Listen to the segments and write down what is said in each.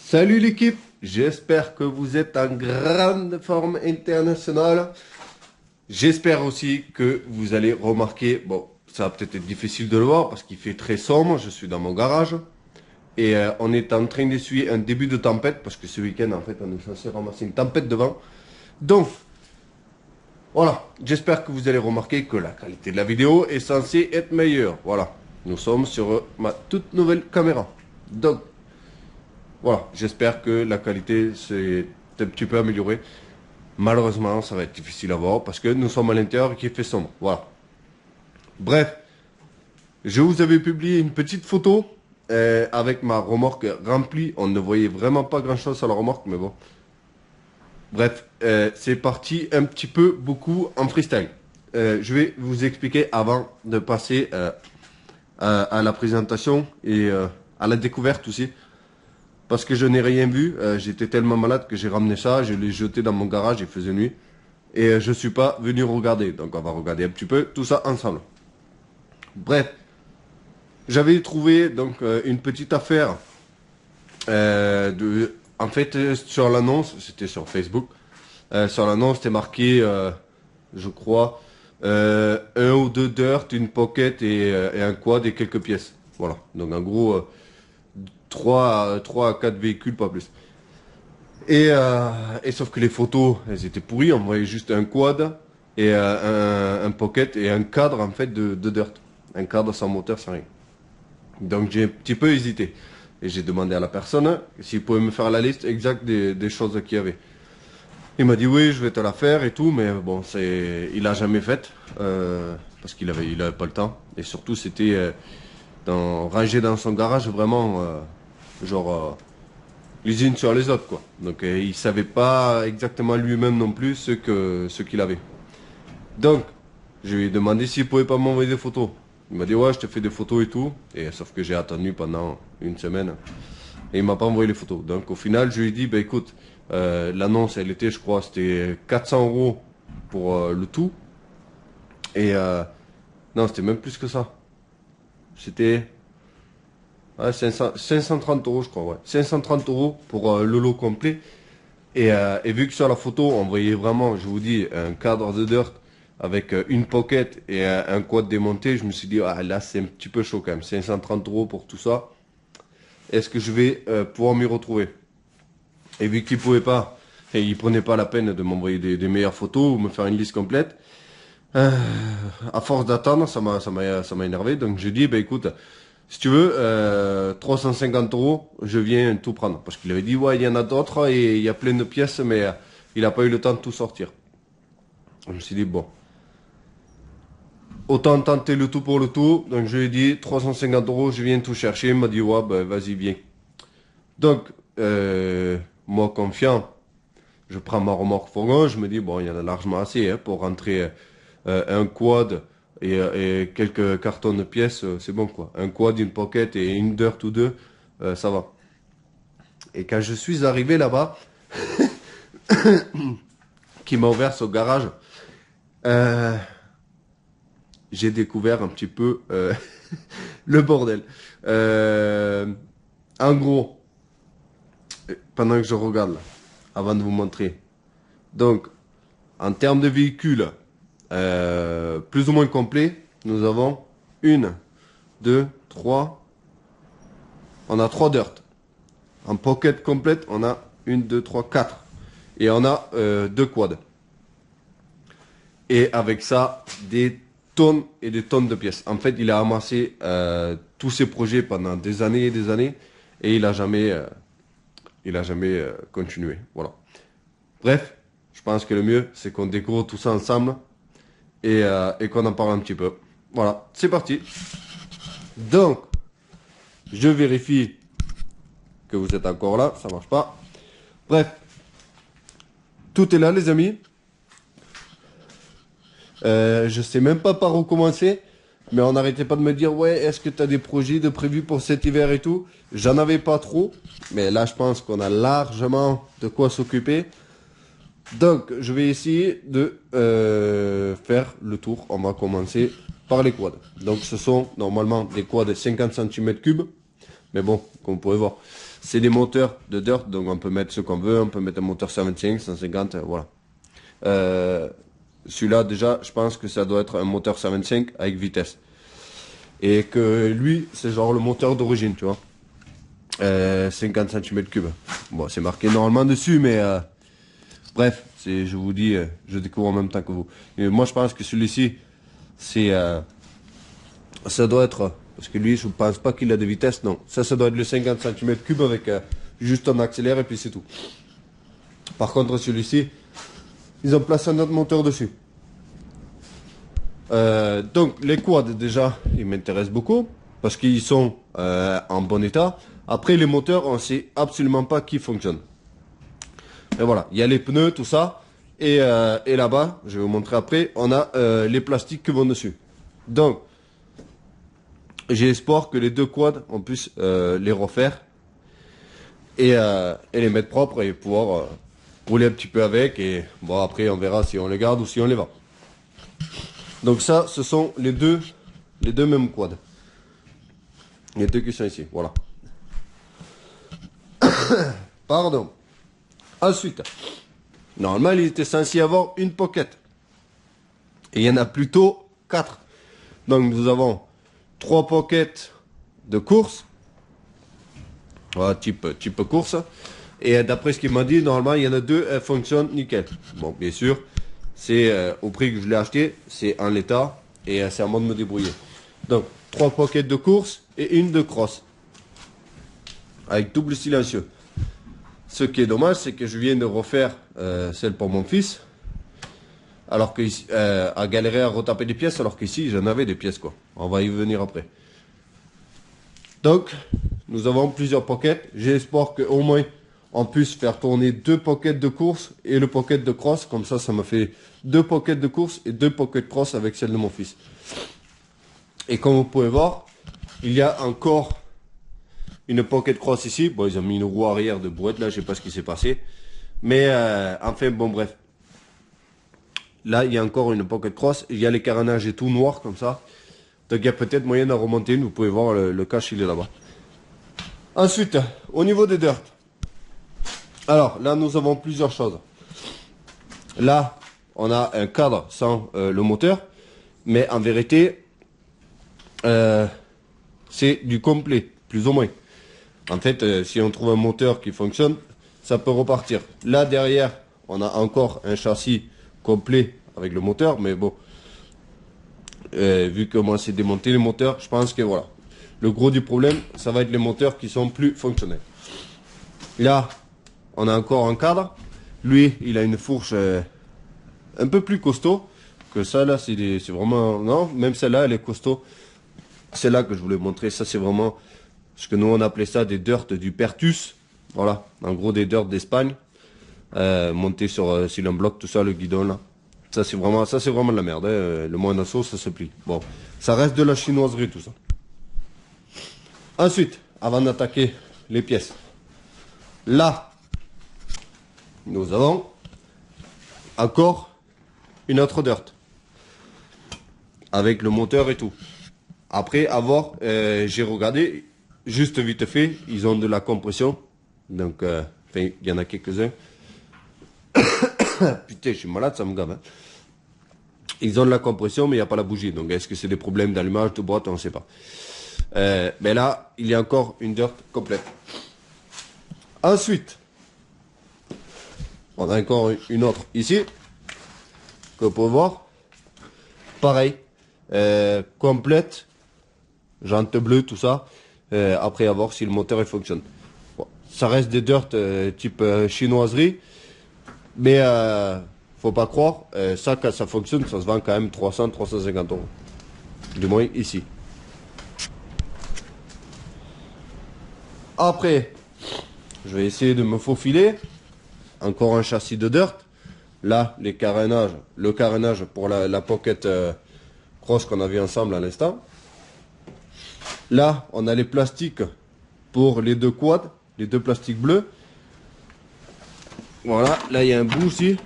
Salut l'équipe, j'espère que vous êtes en grande forme internationale. J'espère aussi que vous allez remarquer, bon, ça va peut-être être difficile de le voir parce qu'il fait très sombre, je suis dans mon garage. Et on est en train d'essuyer un début de tempête parce que ce week-end en fait on est censé ramasser une tempête de vent. Donc voilà, j'espère que vous allez remarquer que la qualité de la vidéo est censée être meilleure. Voilà, nous sommes sur ma toute nouvelle caméra. Donc voilà, j'espère que la qualité s'est un petit peu améliorée. Malheureusement, ça va être difficile à voir parce que nous sommes à l'intérieur et qu'il fait sombre. Voilà. Bref, je vous avais publié une petite photo avec ma remorque remplie. On ne voyait vraiment pas grand-chose sur la remorque, mais bon. Bref, c'est parti un petit peu beaucoup en freestyle. Je vais vous expliquer avant de passer à la présentation et à la découverte aussi. Parce que je n'ai rien vu, j'étais tellement malade que j'ai ramené ça, je l'ai jeté dans mon garage, il faisait nuit. Et je suis pas venu regarder, donc on va regarder un petit peu tout ça ensemble. Bref, j'avais trouvé donc une petite affaire en fait sur l'annonce, c'était sur Facebook. Sur l'annonce, c'était marqué, je crois, un ou deux dirt, une pocket et un quad et quelques pièces. Voilà, donc en gros 3 à 4 véhicules, pas plus. Et sauf que les photos, elles étaient pourries, on voyait juste un quad et un pocket et un cadre en fait de dirt. Un cadre sans moteur, sans rien. Donc j'ai un petit peu hésité. Et j'ai demandé à la personne s'il pouvait me faire la liste exacte des choses qu'il y avait. Il m'a dit oui, je vais te la faire et tout, mais bon, il a jamais fait parce il avait pas le temps. Et surtout, c'était rangé dans son garage vraiment genre les unes sur les autres quoi. Donc il savait pas exactement lui-même non plus ce qu'il avait. Donc je lui ai demandé s'il pouvait pas m'envoyer des photos. Il m'a dit ouais, je te fais des photos et tout. Et sauf que j'ai attendu pendant une semaine et il m'a pas envoyé les photos. Donc au final je lui ai dit bah écoute, l'annonce elle était, je crois c'était 400 € pour le tout. Et non, c'était même plus que ça. C'était 530 € je crois, ouais. 530 € pour le lot complet. Et vu que sur la photo, on voyait vraiment, je vous dis, un cadre de dirt avec une pocket et un quad démonté, je me suis dit, ah là c'est un petit peu chaud quand même. 530 € pour tout ça. Est-ce que je vais pouvoir m'y retrouver? Et vu qu'il pouvait pas, et il prenait pas la peine de m'envoyer des meilleures photos ou me faire une liste complète, à force d'attendre, ça m'a énervé. Donc j'ai dit, bah écoute, si tu veux, 350 €, je viens tout prendre. Parce qu'il avait dit, ouais, il y en a d'autres et il y a plein de pièces, mais il n'a pas eu le temps de tout sortir. Je me suis dit, bon, autant tenter le tout pour le tout. Donc je lui ai dit, 350 €, je viens tout chercher. Il m'a dit, ouais, bah vas-y, viens. Donc, moi confiant, je prends ma remorque fourgon, je me dis, bon, il y en a largement assez pour rentrer un quad et quelques cartons de pièces, c'est bon quoi. Un quad, une pocket et une dirt ou deux, ça va. Et quand je suis arrivé là-bas, qui m'a ouvert son garage, euh, j'ai découvert un petit peu le bordel. En gros, pendant que je regarde là, avant de vous montrer. Donc, en termes de véhicules, plus ou moins complet, nous avons une, deux, trois. On a 3 dirt. En pocket complète, on a une, deux, trois, quatre. Et on a 2 quads. Et avec ça, des tonnes et des tonnes de pièces. En fait, il a amassé tous ses projets pendant des années et des années. Et il a jamais continué. Voilà. Bref, je pense que le mieux, c'est qu'on découvre tout ça ensemble et qu'on en parle un petit peu. Voilà, c'est parti. Donc, je vérifie que vous êtes encore là, ça marche pas. Bref, tout est là les amis. Je sais même pas par où commencer, mais on n'arrêtait pas de me dire ouais, est-ce que tu as des projets de prévus pour cet hiver et tout. J'en avais pas trop, mais là je pense qu'on a largement de quoi s'occuper. Donc je vais essayer de faire le tour. On va commencer par les quads. Donc ce sont normalement des quads de 50 cm3, mais bon, comme vous pouvez voir, c'est des moteurs de dirt, donc on peut mettre ce qu'on veut, on peut mettre un moteur 125, 150, voilà. Celui-là, déjà, je pense que ça doit être un moteur 125 avec vitesse. Et que lui, c'est genre le moteur d'origine, tu vois. 50 cm3. Bon, c'est marqué normalement dessus, mais bref, je vous dis, je découvre en même temps que vous. Et moi, je pense que celui-ci, ça doit être, parce que lui, je ne pense pas qu'il a de vitesse, non. Ça doit être le 50 cm3 avec juste un accélère et puis c'est tout. Par contre, celui-ci, ils ont placé un autre moteur dessus. Donc, les quads, déjà, ils m'intéressent beaucoup, parce qu'ils sont en bon état. Après, les moteurs, on ne sait absolument pas qui fonctionne. Et voilà, il y a les pneus, tout ça. Et là-bas, je vais vous montrer après, on a les plastiques qui vont dessus. Donc, j'ai espoir que les deux quads, on puisse les refaire et les mettre propres et pouvoir rouler un petit peu avec. Et bon, après, on verra si on les garde ou si on les vend. Donc ça, ce sont les deux mêmes quads. Les deux qui sont ici, voilà. Pardon. Ensuite, normalement, il était censé y avoir une pocket. Et il y en a plutôt 4. Donc nous avons 3 pockets de course. Voilà, type course. Et d'après ce qu'il m'a dit, normalement, il y en a 2, elles fonctionnent nickel. Bon, bien sûr, c'est au prix que je l'ai acheté, c'est en l'état. Et c'est à moi de me débrouiller. Donc, 3 pockets de course et une de cross. Avec double silencieux. Ce qui est dommage, c'est que je viens de refaire celle pour mon fils. Alors que à galérer à retaper des pièces, alors qu'ici j'en avais des pièces quoi. On va y venir après. Donc, nous avons plusieurs pockets. J'espère qu'au moins on puisse faire tourner 2 pockets de course et le pocket de cross. Comme ça me fait 2 pockets de course et 2 pockets de cross avec celle de mon fils. Et comme vous pouvez voir, il y a encore une pocket cross ici. Bon, ils ont mis une roue arrière de brouette là, je sais pas ce qui s'est passé. Mais enfin, bon bref. Là, il y a encore une pocket cross. Il y a les carénages et tout noir comme ça. Donc, il y a peut-être moyen de remonter une. Vous pouvez voir le cache, il est là-bas. Ensuite, au niveau des dirt. Alors, là, nous avons plusieurs choses. Là, on a un cadre sans le moteur. Mais en vérité, c'est du complet, plus ou moins. En fait, si on trouve un moteur qui fonctionne, ça peut repartir. Là, derrière, on a encore un châssis complet avec le moteur, mais bon, vu comment c'est démonté les moteurs, je pense que voilà, le gros du problème, ça va être les moteurs qui sont plus fonctionnels. Là, on a encore un cadre. Lui, il a une fourche un peu plus costaud que ça. Là, c'est vraiment non, même celle-là, elle est costaud. C'est là que je voulais montrer. Ça, c'est vraiment ce que nous on appelait ça des dirt du Pertus. Voilà, en gros des dirt d'Espagne. Monté sur un bloc, tout ça, le guidon là. Ça c'est vraiment de la merde. Hein. Le moindre saut, ça se plie. Bon, ça reste de la chinoiserie tout ça. Ensuite, avant d'attaquer les pièces, là, nous avons encore une autre dirt avec le moteur et tout. Après avoir, j'ai regardé juste vite fait, ils ont de la compression. Donc, il y en a quelques-uns. Putain, je suis malade, ça me gave. Hein. Ils ont de la compression, mais il n'y a pas la bougie. Donc, est-ce que c'est des problèmes d'allumage, de boîte, on ne sait pas. Mais là, il y a encore une dirt complète. Ensuite, on a encore une autre ici, que vous pouvez voir. Pareil, complète, jante bleue, tout ça. Après, à voir si le moteur il fonctionne. Bon, ça reste des dirt type chinoiserie. Mais faut pas croire, ça quand ça fonctionne, ça se vend quand même 300-350 euros. Du moins ici. Après, je vais essayer de me faufiler. Encore un châssis de dirt. Là, le carénage pour la pocket cross qu'on a vu ensemble à l'instant. Là, on a les plastiques pour les 2 quads, les 2 plastiques bleus. Voilà, là il y a un bout aussi.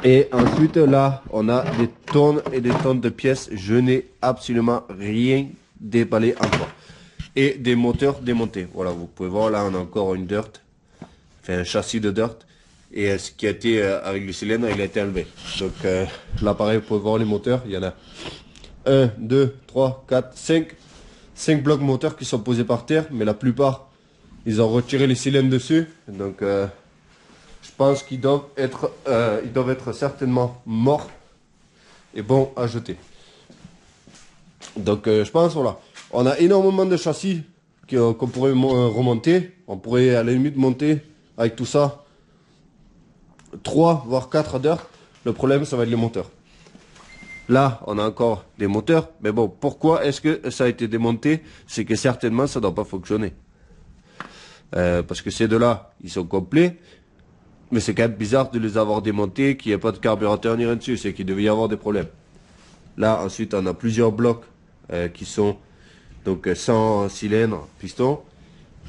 Et ensuite là, on a des tonnes et des tonnes de pièces. Je n'ai absolument rien déballé en toit. Et des moteurs démontés. Voilà, vous pouvez voir, là on a encore une dirt, enfin un châssis de dirt. Et ce qui a été, avec le cylindre, il a été enlevé. Donc là pareil, vous pouvez voir les moteurs, il y en a 1, 2, 3, 4, 5 blocs moteurs qui sont posés par terre, mais la plupart, ils ont retiré les cylindres dessus. Donc je pense qu'ils doivent être certainement morts et bons à jeter. Donc je pense, voilà, on a énormément de châssis qu'on pourrait remonter. On pourrait à la limite monter avec tout ça 3 voire 4 dirt. Le problème, ça va être les moteurs. Là, on a encore des moteurs, mais bon, pourquoi est-ce que ça a été démonté? C'est que certainement, ça ne doit pas fonctionner. Parce que ces deux-là, ils sont complets, mais c'est quand même bizarre de les avoir démontés, qu'il n'y ait pas de carburateur ni rien dessus, c'est qu'il devait y avoir des problèmes. Là, ensuite, on a plusieurs blocs qui sont donc sans cylindre, piston.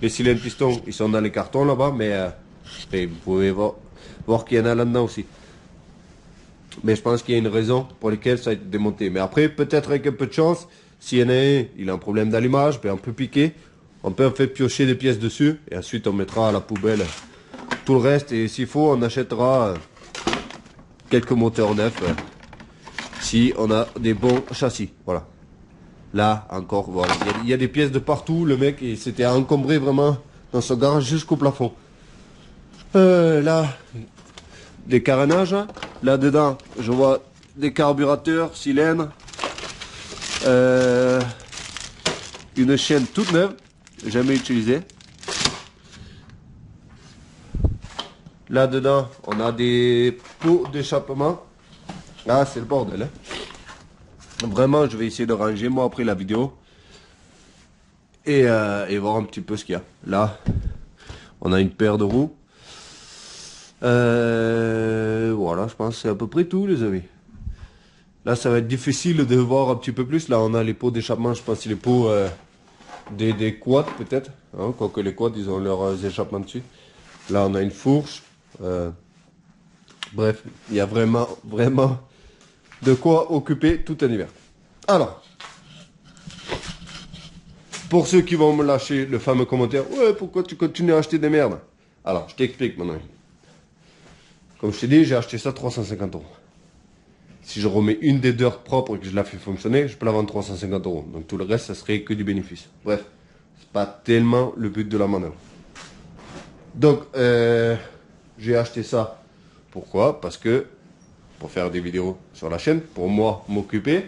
Les cylindres pistons, ils sont dans les cartons là-bas, mais vous pouvez voir qu'il y en a là-dedans aussi. Mais je pense qu'il y a une raison pour laquelle ça a été démonté. Mais après, peut-être avec un peu de chance, s'il y en a un, il a un problème d'allumage, ben on peut piquer, on peut en fait piocher des pièces dessus, et ensuite on mettra à la poubelle tout le reste, et s'il faut, on achètera quelques moteurs neufs, si on a des bons châssis. Voilà. Là, encore, voilà. Il y a des pièces de partout, le mec, il s'était encombré vraiment dans son garage jusqu'au plafond. Là, des carénages. Là-dedans, je vois des carburateurs, cylindres. Une chaîne toute neuve, jamais utilisée. Là-dedans, on a des pots d'échappement. Ah, c'est le bordel. Hein. Vraiment, je vais essayer de ranger moi après la vidéo. Et voir un petit peu ce qu'il y a. Là, on a une paire de roues. Voilà, je pense que c'est à peu près tout, les amis. Là, ça va être difficile de voir un petit peu plus. Là, on a les pots d'échappement, je pense que c'est les pots des quads, peut-être. Hein, quoique les quads, ils ont leurs échappements dessus. Là, on a une fourche. Bref, il y a vraiment de quoi occuper tout un hiver. Alors, pour ceux qui vont me lâcher le fameux commentaire, ouais, pourquoi tu continues à acheter des merdes? Alors, je t'explique maintenant. Comme je t'ai dit, j'ai acheté ça 350 €. Si je remets une des dirt propres et que je la fais fonctionner, je peux la vendre 350 €. Donc tout le reste, ça serait que du bénéfice. Bref, c'est pas tellement le but de la manœuvre. Donc, j'ai acheté ça. Pourquoi? Parce que, pour faire des vidéos sur la chaîne, pour moi, m'occuper.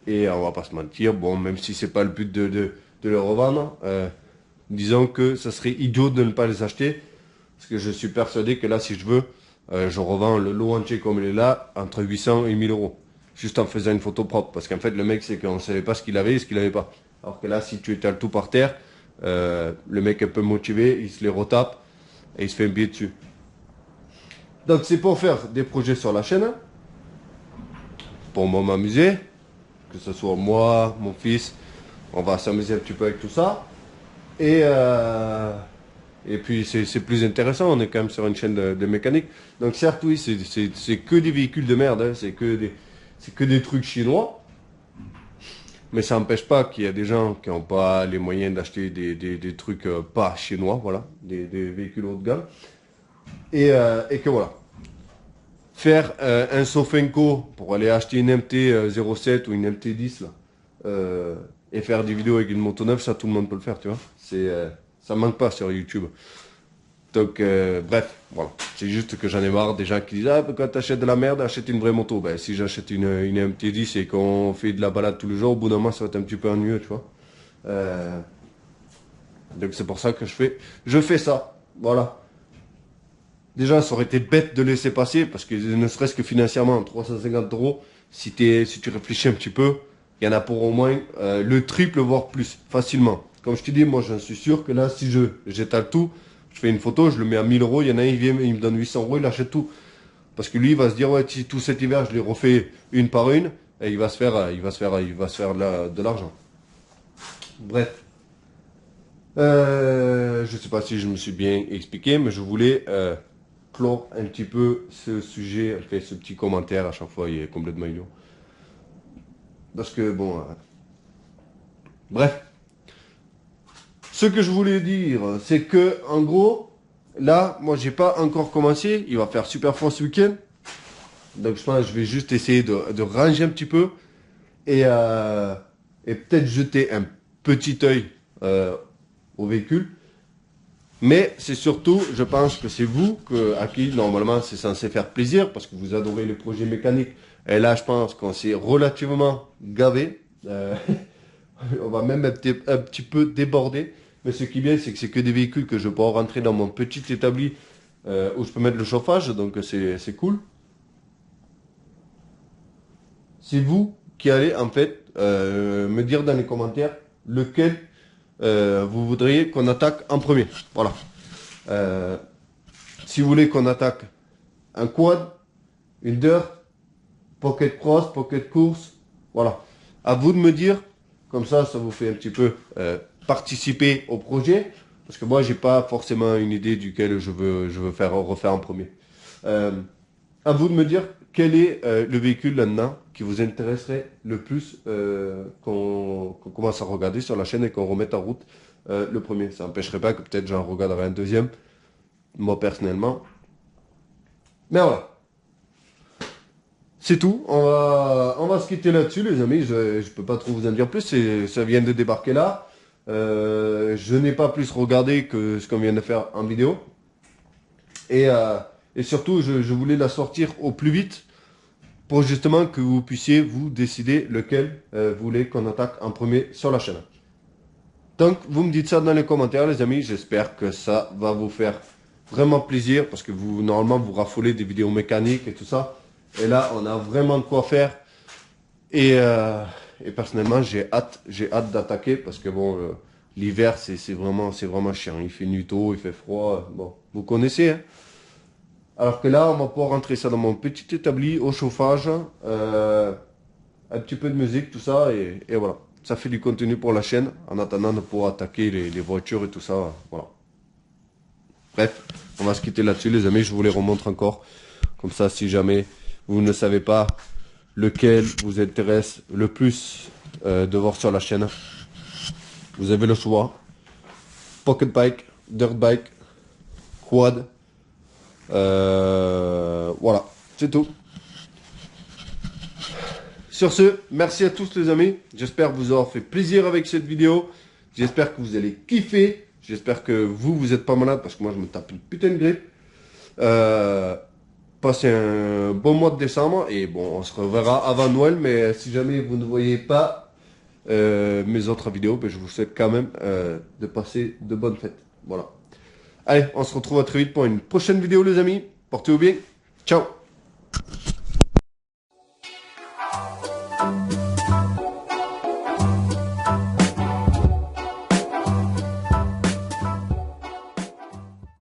Et on va pas se mentir, bon, même si c'est pas le but de le revendre, disons que ça serait idiot de ne pas les acheter. Parce que je suis persuadé que là, si je veux, je revends le lot entier comme il est là, entre 800 et 1000 €. Juste en faisant une photo propre. Parce qu'en fait, le mec, c'est qu'on ne savait pas ce qu'il avait et ce qu'il n'avait pas. Alors que là, si tu étales tout par terre, le mec est un peu motivé, il se les retape et il se fait un billet dessus. Donc, c'est pour faire des projets sur la chaîne. Pour moi m'amuser. Que ce soit moi, mon fils. On va s'amuser un petit peu avec tout ça. Et puis c'est plus intéressant, on est quand même sur une chaîne de mécanique. Donc certes oui, c'est que des véhicules de merde, hein, c'est que des trucs chinois. Mais ça n'empêche pas qu'il y a des gens qui n'ont pas les moyens d'acheter des trucs pas chinois, voilà, des véhicules haut de gamme. Et que voilà. Faire un Sofenco pour aller acheter une MT-07 ou une MT-10 là, et faire des vidéos avec une moto neuve, ça tout le monde peut le faire, tu vois. Ça manque pas sur YouTube. Donc, bref, voilà. C'est juste que j'en ai marre des gens qui disent, ah, quand t'achètes de la merde, achète une vraie moto. Ben, si j'achète une MT-10 et qu'on fait de la balade tous les jours, au bout d'un moment, ça va être un petit peu ennuyeux, tu vois. Donc, c'est pour ça que je fais ça. Voilà. Déjà, ça aurait été bête de laisser passer, parce que ne serait-ce que financièrement, 350 €, si tu réfléchis un petit peu, il y en a pour au moins le triple, voire plus, facilement. Comme je te dis, moi, j'en suis sûr que là, si j'étale tout, je fais une photo, je le mais à 1000 €, il y en a un, il vient, il me donne 800 €, il achète tout. Parce que lui, il va se dire, ouais, tout cet hiver, je les refais une par une, et il va se faire de l'argent. Bref. Je sais pas si je me suis bien expliqué, mais je voulais clore un petit peu ce sujet, je fais ce petit commentaire à chaque fois, il est complètement idiot. Parce que bon, Bref. Ce que je voulais dire, c'est que, en gros, là, moi, j'ai pas encore commencé. Il va faire super froid ce week-end. Donc, je pense que je vais juste essayer de ranger un petit peu. Et peut-être jeter un petit œil au véhicule. Mais c'est surtout, je pense que c'est vous à qui normalement c'est censé faire plaisir parce que vous adorez les projets mécaniques. Et là, je pense qu'on s'est relativement gavé. On va même un petit peu déborder. Mais ce qui est bien, c'est que c'est que des véhicules que je peux rentrer dans mon petit établi où je peux mettre le chauffage. Donc c'est cool. C'est vous qui allez en fait me dire dans les commentaires lequel vous voudriez qu'on attaque en premier. Voilà. Si vous voulez qu'on attaque un quad, une dirt, pocket cross, pocket course, voilà. À vous de me dire, comme ça vous fait un petit peu participer au projet, parce que moi j'ai pas forcément une idée duquel je veux refaire en premier. À vous de me dire quel est le véhicule là-dedans qui vous intéresserait le plus qu'on commence à regarder sur la chaîne et qu'on remette en route le premier. Ça n'empêcherait pas que peut-être j'en regarderai un deuxième, moi personnellement. Mais voilà. C'est tout. On va se quitter là-dessus, les amis. Je peux pas trop vous en dire plus. Ça vient de débarquer là. Je n'ai pas plus regardé que ce qu'on vient de faire en vidéo. Et surtout, je voulais la sortir au plus vite pour justement que vous puissiez vous décider lequel vous voulez qu'on attaque en premier sur la chaîne. Donc, vous me dites ça dans les commentaires, les amis. J'espère que ça va vous faire vraiment plaisir parce que vous, normalement, vous raffolez des vidéos mécaniques et tout ça. Et là, on a vraiment de quoi faire. Et personnellement, j'ai hâte d'attaquer parce que bon, l'hiver, c'est vraiment chiant. Il fait nuit tôt, il fait froid. Bon, vous connaissez, hein. Alors que là, on va pouvoir rentrer ça dans mon petit établi au chauffage, un petit peu de musique, tout ça, et voilà. Ça fait du contenu pour la chaîne, en attendant de pouvoir attaquer les voitures et tout ça, voilà. Bref, on va se quitter là-dessus, les amis, je vous les remontre encore. Comme ça, si jamais vous ne savez pas lequel vous intéresse le plus de voir sur la chaîne, vous avez le choix. Pocket bike, dirt bike, quad. Voilà, c'est tout. Sur ce, merci à tous les amis. J'espère vous avoir fait plaisir avec cette vidéo. J'espère que vous allez kiffer. J'espère que vous êtes pas malade parce que moi je me tape une putain de grippe. Passez un bon mois de décembre et bon, on se reverra avant Noël. Mais si jamais vous ne voyez pas mes autres vidéos, ben, je vous souhaite quand même de passer de bonnes fêtes. Voilà. Allez, on se retrouve à très vite pour une prochaine vidéo les amis. Portez-vous bien. Ciao.